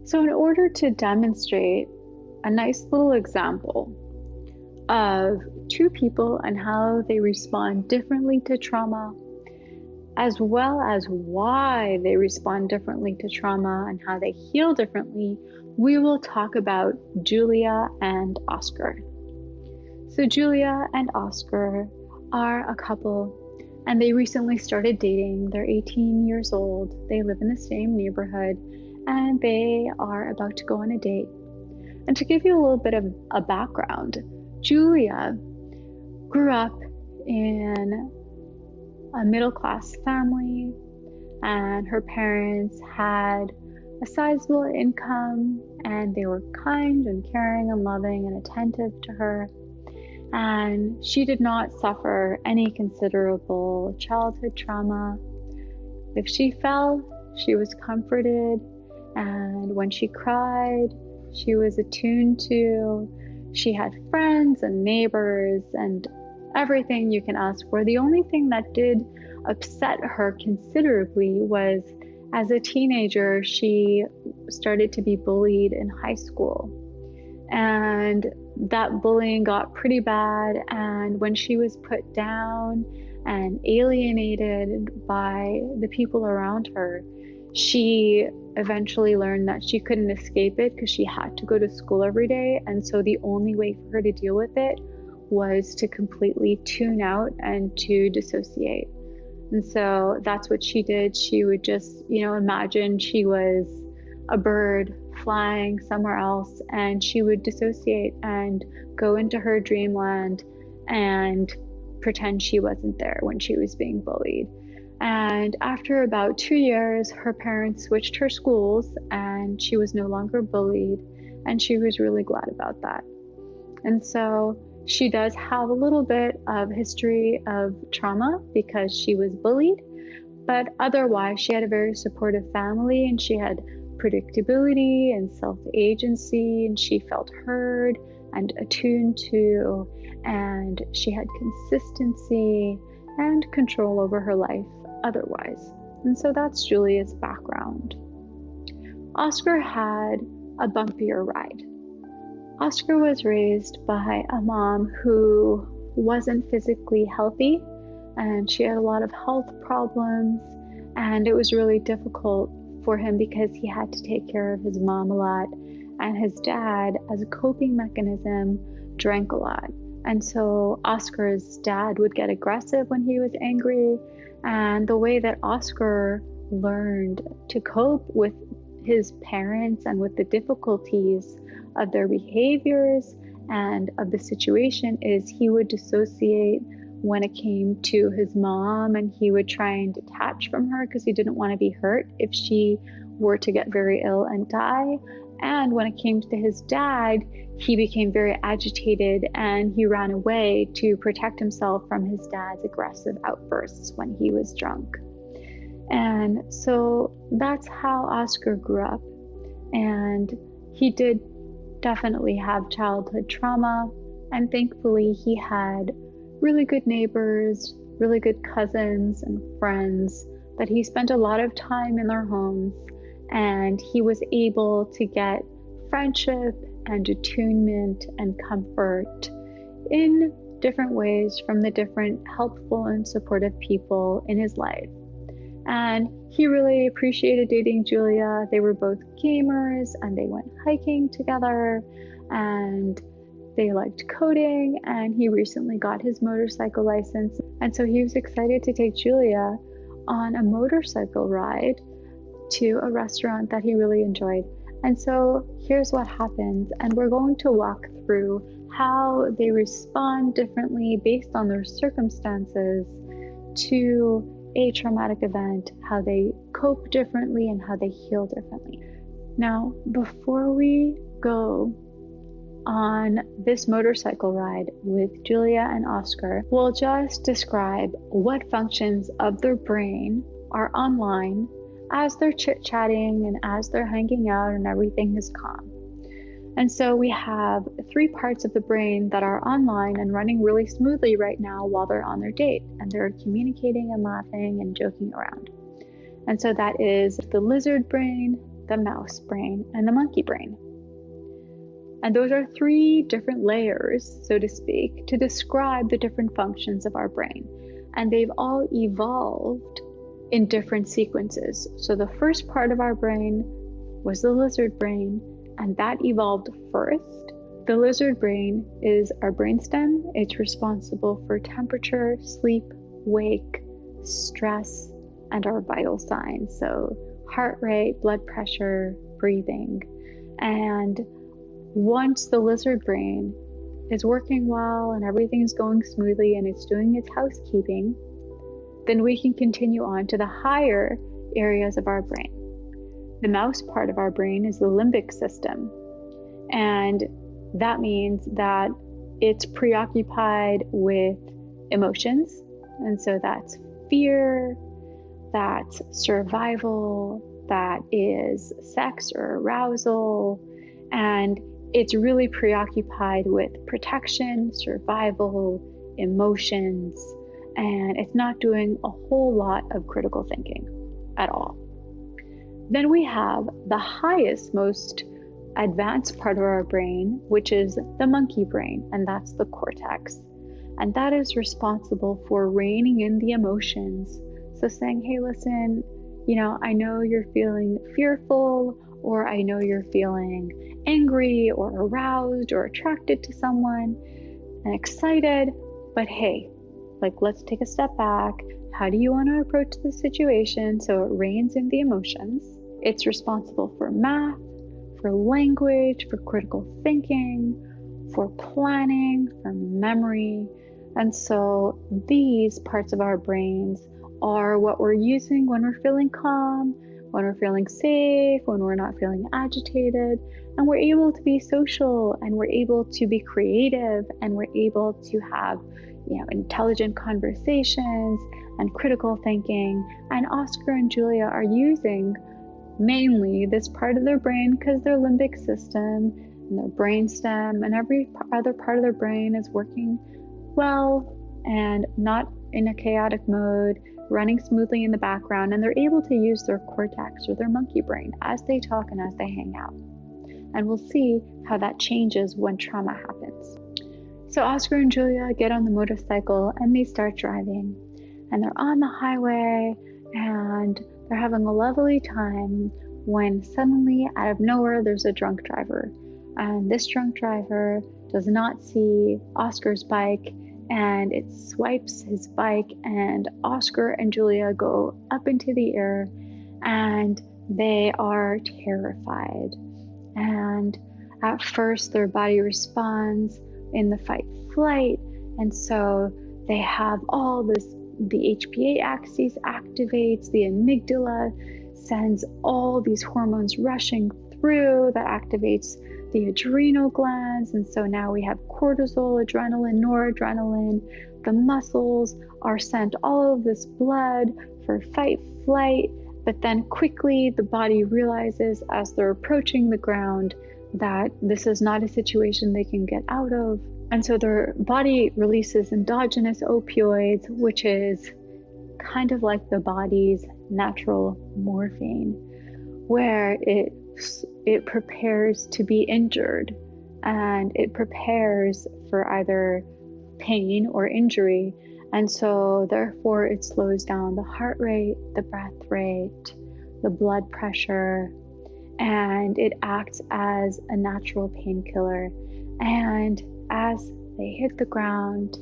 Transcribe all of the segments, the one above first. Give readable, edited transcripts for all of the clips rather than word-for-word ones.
So, in order to demonstrate a nice little example of two people and how they respond differently to trauma, as well as why they respond differently to trauma and how they heal differently, we will talk about Julia and Oscar. So, Julia and Oscar are a couple and they recently started dating. They're 18 years old, they live in the same neighborhood, and they are about to go on a date. And to give you a little bit of a background, Julia grew up in a middle-class family, and her parents had a sizable income, and they were kind and caring and loving and attentive to her. And she did not suffer any considerable childhood trauma. If she fell, she was comforted, and when she cried, she was attuned to. She had friends and neighbors and everything you can ask for. The only thing that did upset her considerably was, as a teenager, she started to be bullied in high school. And that bullying got pretty bad, and when she was put down and alienated by the people around her, she eventually learned that she couldn't escape it because she had to go to school every day. And so the only way for her to deal with it was to completely tune out and to dissociate. And so that's what she did. She would just, imagine she was a bird flying somewhere else, and she would dissociate and go into her dreamland and pretend she wasn't there when she was being bullied. And after about 2 years, her parents switched her schools and she was no longer bullied, and she was really glad about that. And so she does have a little bit of history of trauma because she was bullied, but otherwise she had a very supportive family, and she had predictability and self-agency, and she felt heard and attuned to, and she had consistency and control over her life otherwise. And so that's Julia's background. Oscar had a bumpier ride. Oscar was raised by a mom who wasn't physically healthy, and she had a lot of health problems, and it was really difficult for him because he had to take care of his mom a lot, and his dad, as a coping mechanism, drank a lot. And so Oscar's dad would get aggressive when he was angry, and the way that Oscar learned to cope with his parents and with the difficulties of their behaviors and of the situation is he would dissociate when it came to his mom, and he would try and detach from her because he didn't want to be hurt if she were to get very ill and die. And when it came to his dad, he became very agitated and he ran away to protect himself from his dad's aggressive outbursts when he was drunk. And so that's how Oscar grew up. And he did definitely have childhood trauma, and thankfully he had really good neighbors, really good cousins and friends that he spent a lot of time in their homes, and he was able to get friendship and attunement and comfort in different ways from the different helpful and supportive people in his life. And he really appreciated dating Julia. They were both gamers, and they went hiking together, and they liked coding, and he recently got his motorcycle license. And so he was excited to take Julia on a motorcycle ride to a restaurant that he really enjoyed. And so here's what happens, and we're going to walk through how they respond differently based on their circumstances to a traumatic event, how they cope differently, and how they heal differently. Now, before we go on this motorcycle ride with Julia and Oscar, we'll just describe what functions of their brain are online as they're chit-chatting and as they're hanging out and everything is calm. And so we have 3 parts of the brain that are online and running really smoothly right now while they're on their date, and they're communicating and laughing and joking around. And so that is the lizard brain, the mouse brain, and the monkey brain. And those are three different layers, so to speak, to describe the different functions of our brain. And they've all evolved in different sequences. So the first part of our brain was the lizard brain, and that evolved first. The lizard brain is our brainstem. It's responsible for temperature, sleep, wake, stress, and our vital signs. So heart rate, blood pressure, breathing. And once the lizard brain is working well and everything's going smoothly and it's doing its housekeeping, then we can continue on to the higher areas of our brain. The mouse part of our brain is the limbic system. And that means that it's preoccupied with emotions. And so that's fear, that's survival, that is sex or arousal. And it's really preoccupied with protection, survival, emotions, and it's not doing a whole lot of critical thinking at all. Then we have the highest, most advanced part of our brain, which is the monkey brain, and that's the cortex. And that is responsible for reining in the emotions. So saying, hey, listen, I know you're feeling fearful, or I know you're feeling angry or aroused or attracted to someone and excited, but hey, let's take a step back. How do you want to approach the situation? So it reins in the emotions. It's responsible for math, for language, for critical thinking, for planning, for memory. And so these parts of our brains are what we're using when we're feeling calm, when we're feeling safe, when we're not feeling agitated, and we're able to be social, and we're able to be creative, and we're able to have intelligent conversations and critical thinking. And Oscar and Julia are using mainly this part of their brain because their limbic system and their brainstem and every other part of their brain is working well and not in a chaotic mode, running smoothly in the background, and they're able to use their cortex or their monkey brain as they talk and as they hang out. And we'll see how that changes when trauma happens. So Oscar and Julia get on the motorcycle and they start driving, and they're on the highway and they're having a lovely time when suddenly out of nowhere there's a drunk driver, and this drunk driver does not see Oscar's bike, and it swipes his bike, and Oscar and Julia go up into the air and they are terrified. And at first their body responds in the fight flight, and so they have all this, the HPA axis activates, the amygdala sends all these hormones rushing through that activates the adrenal glands, and so now we have cortisol, adrenaline, noradrenaline. The muscles are sent all of this blood for fight flight, but then quickly the body realizes as they're approaching the ground that this is not a situation they can get out of. And so their body releases endogenous opioids, which is kind of like the body's natural morphine, where it prepares to be injured, and it prepares for either pain or injury. And so therefore it slows down the heart rate, the breath rate, the blood pressure, and it acts as a natural painkiller. And as they hit the ground,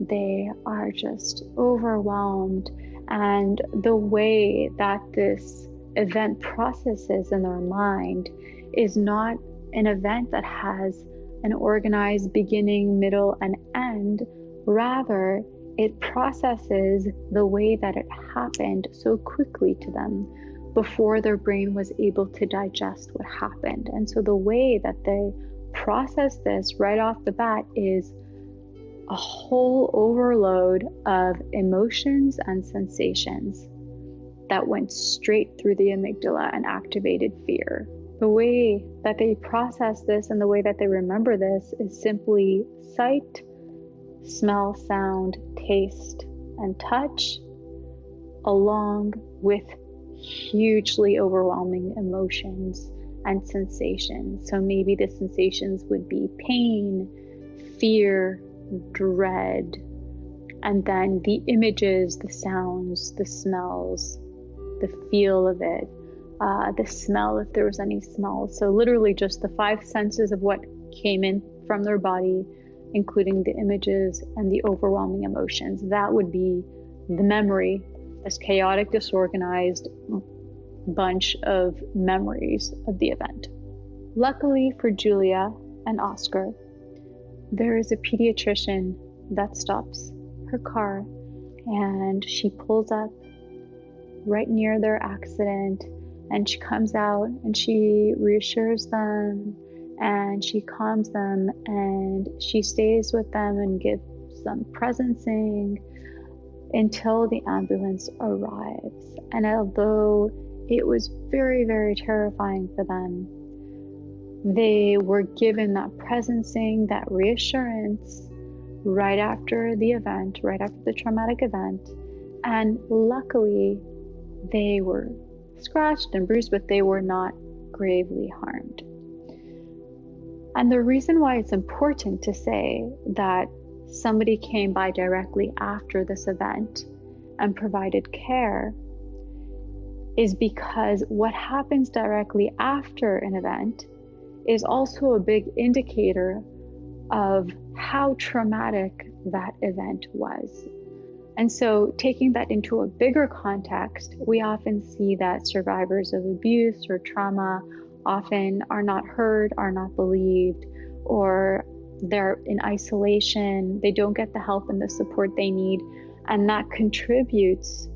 they are just overwhelmed. And the way that this event processes in their mind is not an event that has an organized beginning, middle, and end. Rather, it processes the way that it happened so quickly to them before their brain was able to digest what happened. And so the way that they process this right off the bat is a whole overload of emotions and sensations that went straight through the amygdala and activated fear. The way that they process this and the way that they remember this is simply sight, smell, sound, taste, and touch, along with hugely overwhelming emotions and sensations. So maybe the sensations would be pain, fear, dread, and then the images, the sounds, the smells, the feel of it, the smell, if there was any smell. So literally just the five senses of what came in from their body, including the images and the overwhelming emotions. That would be the memory, this chaotic, disorganized bunch of memories of the event. Luckily for Julia and Oscar, there is a pediatrician that stops her car, and she pulls up right near their accident, and she comes out and she reassures them and she calms them, and she stays with them and gives them presencing until the ambulance arrives. And although it was very, very terrifying for them, they were given that presencing, that reassurance right after the event, right after the traumatic event. And luckily, they were scratched and bruised, but they were not gravely harmed. And the reason why it's important to say that somebody came by directly after this event and provided care is because what happens directly after an event is also a big indicator of how traumatic that event was. And so taking that into a bigger context, we often see that survivors of abuse or trauma often are not heard, are not believed, or they're in isolation. They don't get the help and the support they need. And that contributes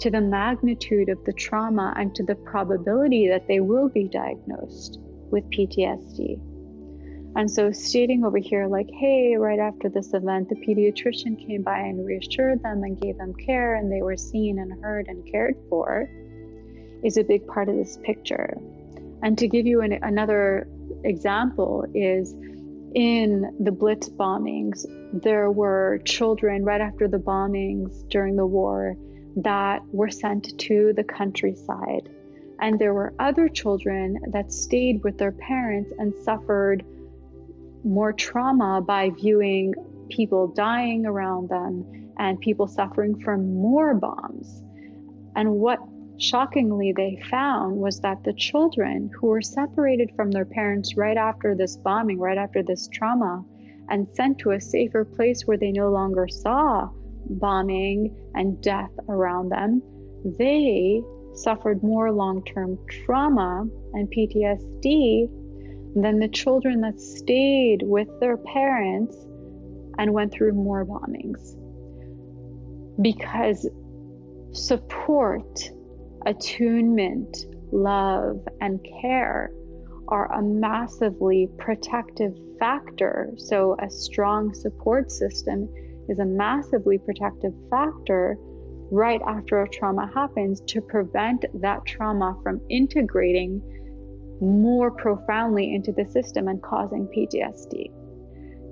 to the magnitude of the trauma and to the probability that they will be diagnosed with PTSD. And so stating over here like, hey, right after this event, the pediatrician came by and reassured them and gave them care, and they were seen and heard and cared for, is a big part of this picture. And to give you another example is in the Blitz bombings, there were children right after the bombings during the war that were sent to the countryside. And there were other children that stayed with their parents and suffered more trauma by viewing people dying around them and people suffering from more bombs. And what shockingly they found was that the children who were separated from their parents right after this bombing, right after this trauma, and sent to a safer place where they no longer saw bombing and death around them, they suffered more long-term trauma and PTSD than the children that stayed with their parents and went through more bombings. Because support, attunement, love, and care are a massively protective factor. So a strong support system is a massively protective factor right after a trauma happens to prevent that trauma from integrating more profoundly into the system and causing PTSD.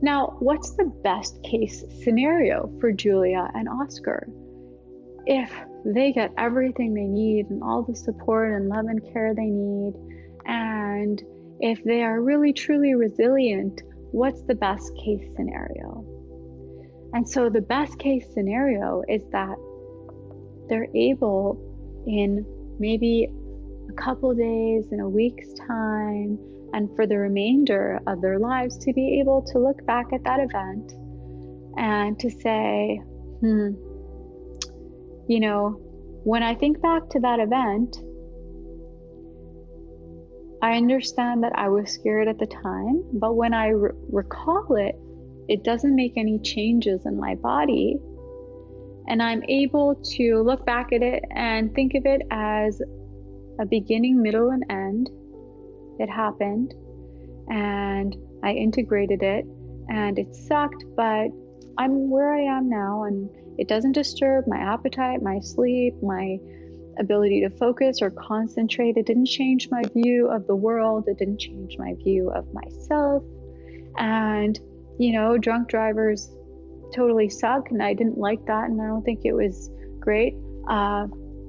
Now, what's the best case scenario for Julia and Oscar? If they get everything they need and all the support and love and care they need, and if they are really truly resilient, what's the best case scenario? And so the best case scenario is that they're able in maybe a couple days, in a week's time, and for the remainder of their lives to be able to look back at that event and to say, you know, when I think back to that event, I understand that I was scared at the time, but when I recall it, it doesn't make any changes in my body. And I'm able to look back at it and think of it as a beginning, middle, and end. It happened, and I integrated it, and it sucked, but I'm where I am now, and it doesn't disturb my appetite, my sleep, my ability to focus or concentrate. It didn't change my view of the world. It didn't change my view of myself. And, you know, drunk drivers totally suck, and I didn't like that, and I don't think it was great.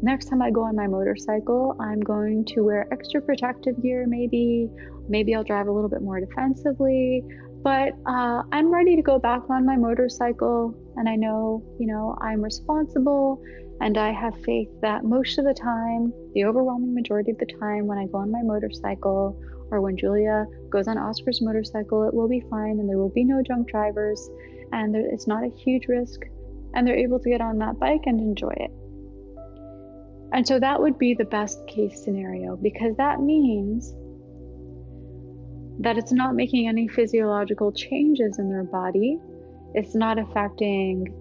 Next time I go on my motorcycle, I'm going to wear extra protective gear, maybe I'll drive a little bit more defensively, but I'm ready to go back on my motorcycle, and I know, I'm responsible, and I have faith that most of the time, the overwhelming majority of the time when I go on my motorcycle, or when Julia goes on Oscar's motorcycle, it will be fine, and there will be no drunk drivers, and it's not a huge risk, and they're able to get on that bike and enjoy it. And so that would be the best case scenario, because that means that it's not making any physiological changes in their body. It's not affecting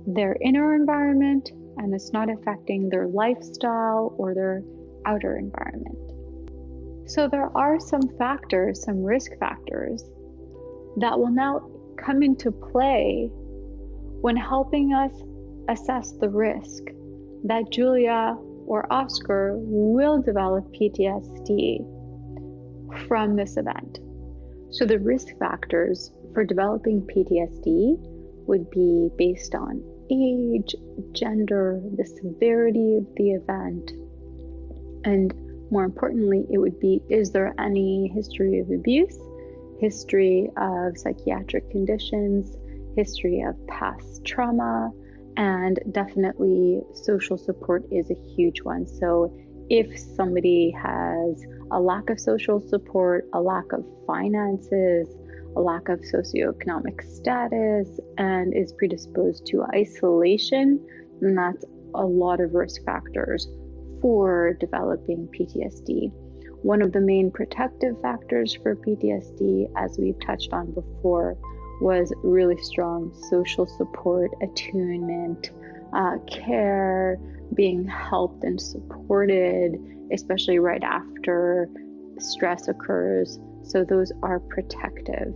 their inner environment, and it's not affecting their lifestyle or their outer environment. So there are some factors, some risk factors, that will now come into play when helping us assess the risk that Julia or Oscar will develop PTSD from this event. So the risk factors for developing PTSD would be based on age, gender, the severity of the event, and more importantly, it would be, is there any history of abuse, history of psychiatric conditions, history of past trauma, and definitely social support is a huge one. So if somebody has a lack of social support, a lack of finances, a lack of socioeconomic status, and is predisposed to isolation, then that's a lot of risk factors for developing PTSD. One of the main protective factors for PTSD, as we've touched on before, was really strong social support, attunement, care, being helped and supported, especially right after stress occurs. So those are protective,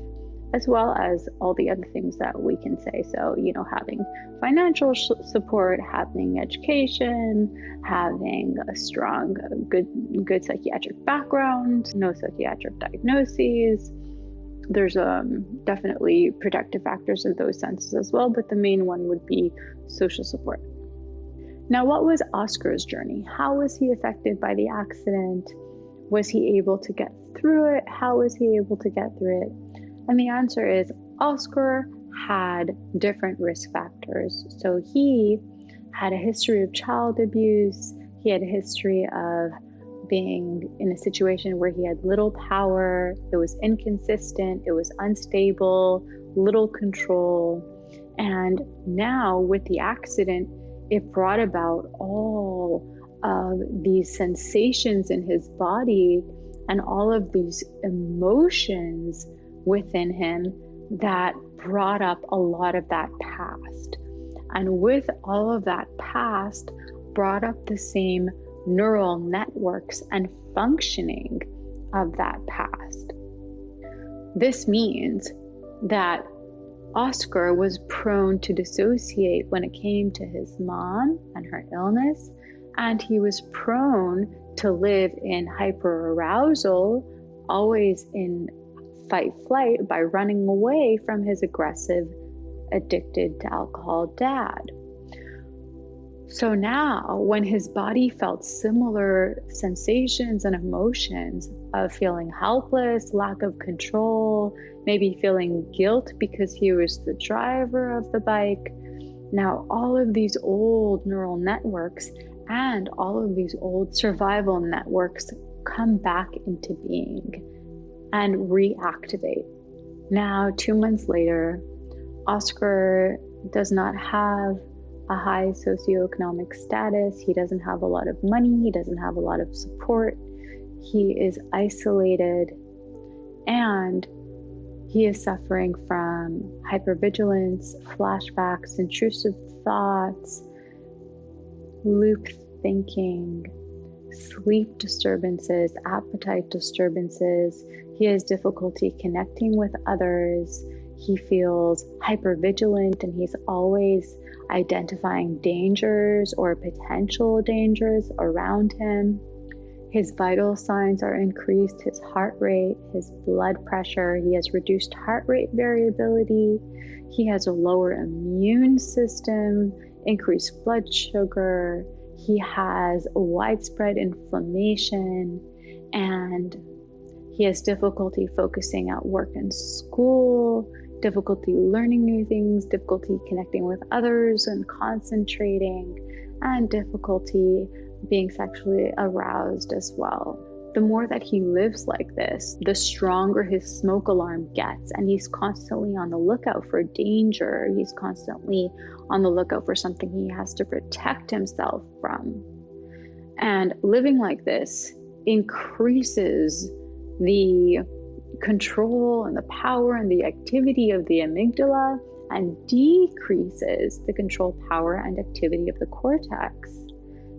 as well as all the other things that we can say. So, having financial support, having education, having a strong, good psychiatric background, no psychiatric diagnoses. There's definitely protective factors in those senses as well, but the main one would be social support. Now, what was Oscar's journey? How was he affected by the accident? Was he able to get through it? How was he able to get through it? And the answer is Oscar had different risk factors. So he had a history of child abuse. He had a history of being in a situation where he had little power. It was inconsistent. It was unstable, little control. And now with the accident, it brought about all of these sensations in his body and all of these emotions within him that brought up a lot of that past. And with all of that past brought up the same neural networks and functioning of that past. This means that Oscar was prone to dissociate when it came to his mom and her illness, and he was prone to live in hyperarousal, always in fight-flight, by running away from his aggressive, addicted to alcohol dad. So now, when his body felt similar sensations and emotions of feeling helpless, lack of control, maybe feeling guilt because he was the driver of the bike, now all of these old neural networks and all of these old survival networks come back into being and reactivate. Now, 2 months later, Oscar does not have a high socioeconomic status. He doesn't have a lot of money. He doesn't have a lot of support. He is isolated, and he is suffering from hypervigilance, flashbacks, intrusive thoughts, loop thinking, sleep disturbances, appetite disturbances. He has difficulty connecting with others. He feels hypervigilant, and he's always identifying dangers or potential dangers around him. His vital signs are increased, his heart rate, his blood pressure. He has reduced heart rate variability. He has a lower immune system, increased blood sugar. He has widespread inflammation, and he has difficulty focusing at work and school, difficulty learning new things, difficulty connecting with others and concentrating, and difficulty being sexually aroused as well. The more that he lives like this, the stronger his smoke alarm gets, and he's constantly on the lookout for danger. He's constantly on the lookout for something he has to protect himself from. And living like this increases the control and the power and the activity of the amygdala, and decreases the control, power, and activity of the cortex,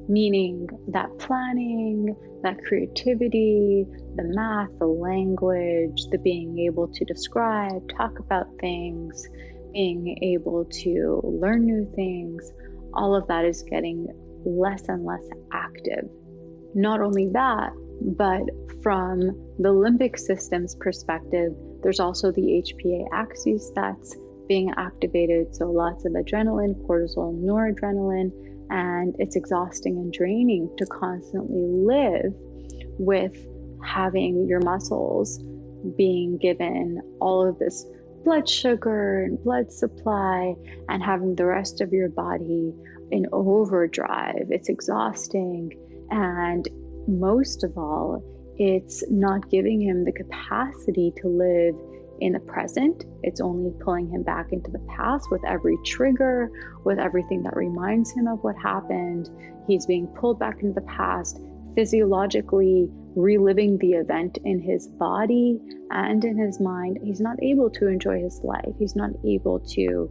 meaning that planning, that creativity, the math, the language, the being able to describe, talk about things, being able to learn new things, all of that is getting less and less active. Not only that, but from the limbic system's perspective, there's also the HPA axis that's being activated. So lots of adrenaline, cortisol, noradrenaline, and it's exhausting and draining to constantly live with having your muscles being given all of this blood sugar and blood supply, and having the rest of your body in overdrive. It's exhausting, and most of all, it's not giving him the capacity to live in the present. It's only pulling him back into the past with every trigger, with everything that reminds him of what happened. He's being pulled back into the past, physiologically reliving the event in his body and in his mind. He's not able to enjoy his life. He's not able to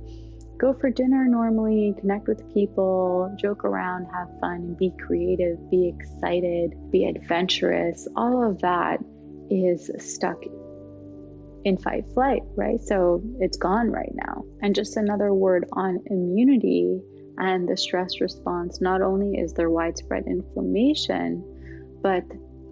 go for dinner normally, connect with people, joke around, have fun, be creative, be excited, be adventurous. All of that is stuck in fight flight, right? So it's gone right now. And just another word on immunity and the stress response. Not only is there widespread inflammation, but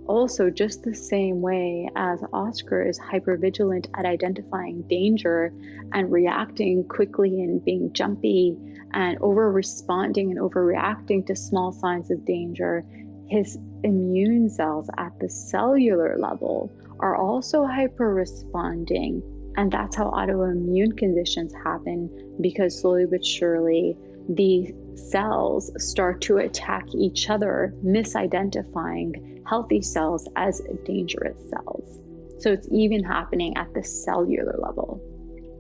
also just the same way as Oscar is hypervigilant at identifying danger and reacting quickly and being jumpy and over-responding and overreacting to small signs of danger, his immune cells at the cellular level are also hyper-responding. And that's how autoimmune conditions happen, because slowly but surely the cells start to attack each other, misidentifying healthy cells as dangerous cells. So it's even happening at the cellular level.